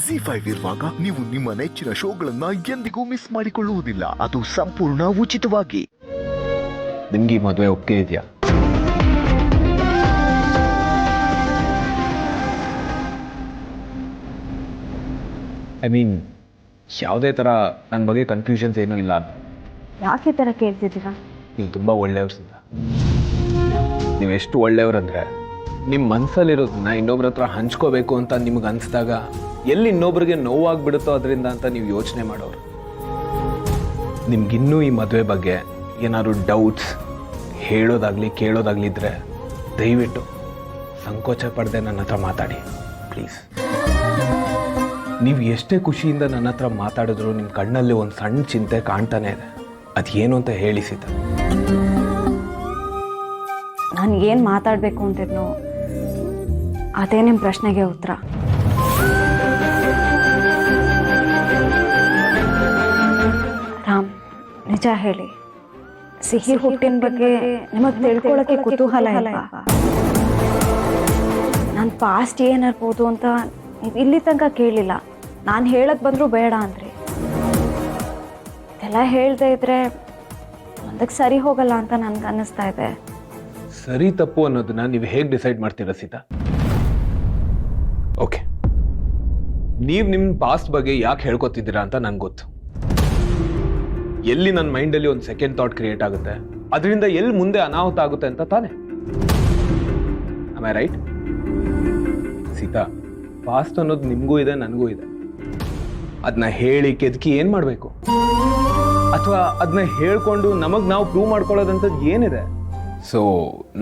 ಜಿ5 ಇರುವಾಗ ನೀವು ನಿಮ್ಮ ನೆಚ್ಚಿನ ಶೋಗಳನ್ನ ಎಂದಿಗೂ ಮಿಸ್ ಮಾಡಿಕೊಳ್ಳುವುದಿಲ್ಲ. ಅದು ಸಂಪೂರ್ಣ ಉಚಿತವಾಗಿ. ನಿಮ್ಗೆ ಈ ಮದುವೆ ಒಪ್ಪಿಗೆ ಇದೆಯಾ? ಐ ಮೀನ್ ಯಾವುದೇ ಥರ ನನ್ನ ಬಗ್ಗೆ ಕನ್ಫ್ಯೂಷನ್ಸ್ ಏನೂ ಇಲ್ಲ. ಯಾಕೆ ಥರ ಕೇಳ್ತಿದ್ದೀರಾ? ನೀವು ತುಂಬ ಒಳ್ಳೆಯವ್ರು ಸಿದ್ಧ. ನೀವು ಎಷ್ಟು ಒಳ್ಳೆಯವ್ರಂದರೆ ನಿಮ್ಮ ಮನಸ್ಸಲ್ಲಿರೋದನ್ನ ಇನ್ನೊಬ್ರ ಹತ್ರ ಹಂಚ್ಕೋಬೇಕು ಅಂತ ನಿಮ್ಗೆ ಅನಿಸಿದಾಗ ಎಲ್ಲಿ ಇನ್ನೊಬ್ರಿಗೆ ನೋವಾಗ್ಬಿಡುತ್ತೋ ಅದರಿಂದ ಅಂತ ನೀವು ಯೋಚನೆ ಮಾಡೋರು. ನಿಮ್ಗಿನ್ನೂ ಈ ಮದುವೆ ಬಗ್ಗೆ ಏನಾದ್ರು ಡೌಟ್ಸ್ ಹೇಳೋದಾಗಲಿ ಕೇಳೋದಾಗಲಿ ಇದ್ದರೆ ದಯವಿಟ್ಟು ಸಂಕೋಚ ಪಡದೆ ನನ್ನ ಹತ್ರ ಮಾತಾಡಿ ಪ್ಲೀಸ್. ನೀವು ಎಷ್ಟೇ ಖುಷಿಯಿಂದ ನನ್ನ ಹತ್ರ ಮಾತಾಡಿದ್ರು ನಿಮ್ಮ ಕಣ್ಣಲ್ಲಿ ಒಂದು ಸಣ್ಣ ಚಿಂತೆ ಕಾಣ್ತಾನೆ ಇದೆ. ಅದೇನು ಅಂತ ಹೇಳಿಸಿದ್ದ. ನಾನು ಏನು ಮಾತಾಡಬೇಕು ಅಂತಿದ್ನೋ ಅದೇ ನಿಮ್ಮ ಪ್ರಶ್ನೆಗೆ ಉತ್ತರ. ರಾಮ್, ನಿಜ ಹೇಳಿ, ಸಿಹಿ ಹುಟ್ಟಿನ ಬಗ್ಗೆ ನಿಮಗೆ ತಿಳ್ಕೊಳ್ಳೋಕ್ಕೆ ಕುತೂಹಲ ಇಲ್ವಾ? ನನ್ನ ಪಾಸ್ಟ್ ಏನಿರ್ಬೋದು ಅಂತ ನೀವು ಇಲ್ಲಿ ತನಕ ಕೇಳಿಲ್ಲ. ನಾನು ಹೇಳಕ್ಕೆ ಬಂದರೂ ಬೇಡ ಅಂದ್ರಿ. ಇದೆಲ್ಲ ಹೇಳ್ದೆ ಇದ್ರೆ ಒಂದಕ್ಕೆ ಸರಿ ಹೋಗಲ್ಲ ಅಂತ ನನ್ಗೆ ಅನ್ನಿಸ್ತಾ ಇದೆ. ಸರಿ ತಪ್ಪು ಅನ್ನೋದನ್ನ ನೀವು ಹೇಗೆ ಡಿಸೈಡ್ ಮಾಡ್ತೀರಾ ಸೀತಾ? ಓಕೆ, ನೀವು ನಿಮ್ಮ ಪಾಸ್ಟ್ ಬಗ್ಗೆ ಯಾಕೆ ಹೇಳ್ಕೊತಿದ್ದೀರಾ ಅಂತ ನನ್ಗೆ ಗೊತ್ತು. ಎಲ್ಲಿ ನನ್ನ ಮೈಂಡಲ್ಲಿ ಒಂದು ಸೆಕೆಂಡ್ ಥಾಟ್ ಕ್ರಿಯೇಟ್ ಆಗುತ್ತೆ ಅದರಿಂದ ಎಲ್ಲಿ ಮುಂದೆ ಅನಾಹುತ ಆಗುತ್ತೆ ಅಂತ ತಾನೆ. Am I right? Sita, past ಅನ್ನೋದು ನಿಮಗೂ ಇದೆ ನನಗೂ ಇದೆ. ಅದನ್ನ ಹೇಳಿ ಕೆದಕಿ ಏನು ಮಾಡಬೇಕು? ಅಥವಾ ಅದನ್ನ ಹೇಳ್ಕೊಂಡು ನಮಗೆ ನಾವು ಪ್ರೂವ್ ಮಾಡ್ಕೊಳ್ಳೋದಂಥದ್ದು ಏನಿದೆ? ಸೊ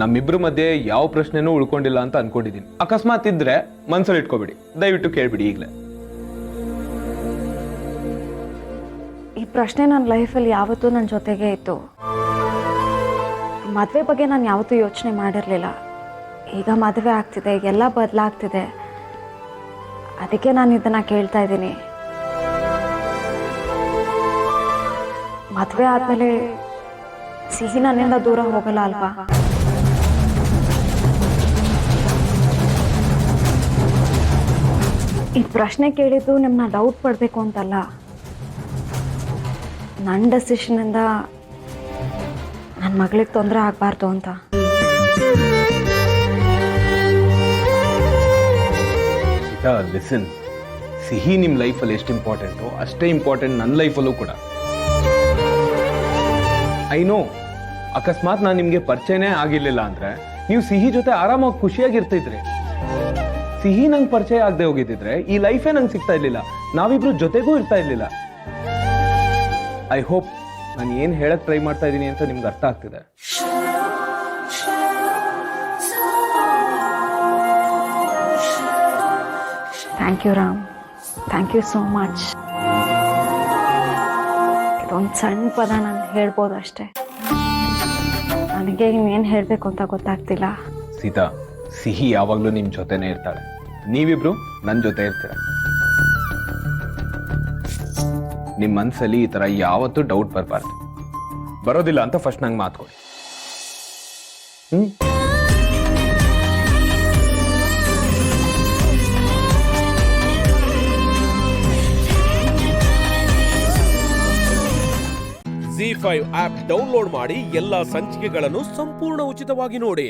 ನಮ್ಮಿಬ್ರ ಮಧ್ಯೆ ಯಾವ ಪ್ರಶ್ನೆನೂ ಉಳ್ಕೊಂಡಿಲ್ಲ ಅಂತ ಅನ್ಕೊಂಡಿದ್ದೀನಿ. ಅಕಸ್ಮಾತ್ ಇದ್ರೆ ಮನ್ಸಲ್ಲಿ ಇಟ್ಕೋಬಿಡಿ, ದಯವಿಟ್ಟು ಕೇಳ್ಬಿಡಿ ಈಗಲೇ. ಈ ಪ್ರಶ್ನೆ ನನ್ನ ಲೈಫಲ್ಲಿ ಯಾವತ್ತೂ ನನ್ನ ಜೊತೆಗೆ ಇತ್ತು. ಮದುವೆ ಬಗ್ಗೆ ನಾನು ಯಾವತ್ತೂ ಯೋಚನೆ ಮಾಡಿರಲಿಲ್ಲ. ಈಗ ಮದುವೆ ಆಗ್ತಿದೆ, ಎಲ್ಲ ಬದಲಾಗ್ತಿದೆ, ಅದಕ್ಕೆ ನಾನು ಇದನ್ನು ಕೇಳ್ತಾ ಇದ್ದೀನಿ. ಮದುವೆ ಆದಮೇಲೆ ಸಿಹಿ ನನ್ನಿಂದ ದೂರ ಹೋಗಲ್ಲ ಅಲ್ವಾ? ಈ ಪ್ರಶ್ನೆ ಕೇಳಿದ್ದು ನಿಮ್ಮನ್ನ ಡೌಟ್ ಪಡಬೇಕು ಅಂತಲ್ಲ. ನನ್ನ ಡೆಸಿಷನಿಂದ ನನ್ನ ಮಗಳಿಗೆ ತೊಂದರೆ ಆಗಬಾರ್ದು ಅಂತ. ಲಿಸನ್, ಸಿಹಿ ನಿಮ್ಮ ಲೈಫಲ್ಲಿ ಎಷ್ಟು ಇಂಪಾರ್ಟೆಂಟು ಅಷ್ಟೇ ಇಂಪಾರ್ಟೆಂಟ್ ನನ್ನ ಲೈಫಲ್ಲೂ ಕೂಡ. ಐ ನೋ, ಅಕಸ್ಮಾತ್ ನಾನು ನಿಮಗೆ ಪರಿಚಯನೇ ಆಗಿರ್ಲಿಲ್ಲ ಅಂದ್ರೆ ನೀವು ಸಿಹಿ ಜೊತೆ ಆರಾಮಾಗಿ ಖುಷಿಯಾಗಿರ್ತಿದ್ರಿ. ಸಿಹಿ ನಂಗೆ ಪರಿಚಯ ಆಗದೆ ಹೋಗಿದ್ದಿದ್ರೆ ಈ ಲೈಫೇ ನಂಗೆ ಸಿಗ್ತಾ ಇರ್ಲಿಲ್ಲ, ನಾವಿಬ್ರು ಜೊತೆಗೂ ಇರ್ತಾ ಇರ್ಲಿಲ್ಲ. ಐ ಹೋಪ್ ನಾನು ಏನು ಹೇಳಕ್ ಟ್ರೈ ಮಾಡ್ತಾ ಇದ್ದೀನಿ ಅಂತ ನಿಮ್ಗೆ ಅರ್ಥ ಆಗ್ತಿದೆ. Thank you Ram, thank you so much. ಇದೊಂದು ಸಣ್ಣ ಪದ ನಾನು ಹೇಳ್ಬೋದು ಅಷ್ಟೇ. ನನಗೆ ಇನ್ನೇನು ಹೇಳಬೇಕು ಅಂತ ಗೊತ್ತಾಗ್ತಿಲ್ಲ. ಸೀತಾ, ಸಿಹಿ ಯಾವಾಗಲೂ ನಿಮ್ಮ ಜೊತೆನೇ ಇರ್ತಾಳೆ. ನೀವಿಬ್ರು ನನ್ನ ಜೊತೆ ಇರ್ತೀರ. ನಿಮ್ಮ ಮನಸ್ಸಲ್ಲಿ ಈ ಥರ ಯಾವತ್ತೂ ಡೌಟ್ ಬರಬಾರ್ದು. ಬರೋದಿಲ್ಲ ಅಂತ ಫಸ್ಟ್ ನಂಗೆ ಮಾತ್ಕೊಡಿ. ಜಿ5 ಆಪ್ ಡೌನ್ಲೋಡ್ ಮಾಡಿ ಎಲ್ಲಾ ಸಂಚಿಕೆಗಳನ್ನು ಸಂಪೂರ್ಣ ಉಚಿತವಾಗಿ ನೋಡಿ.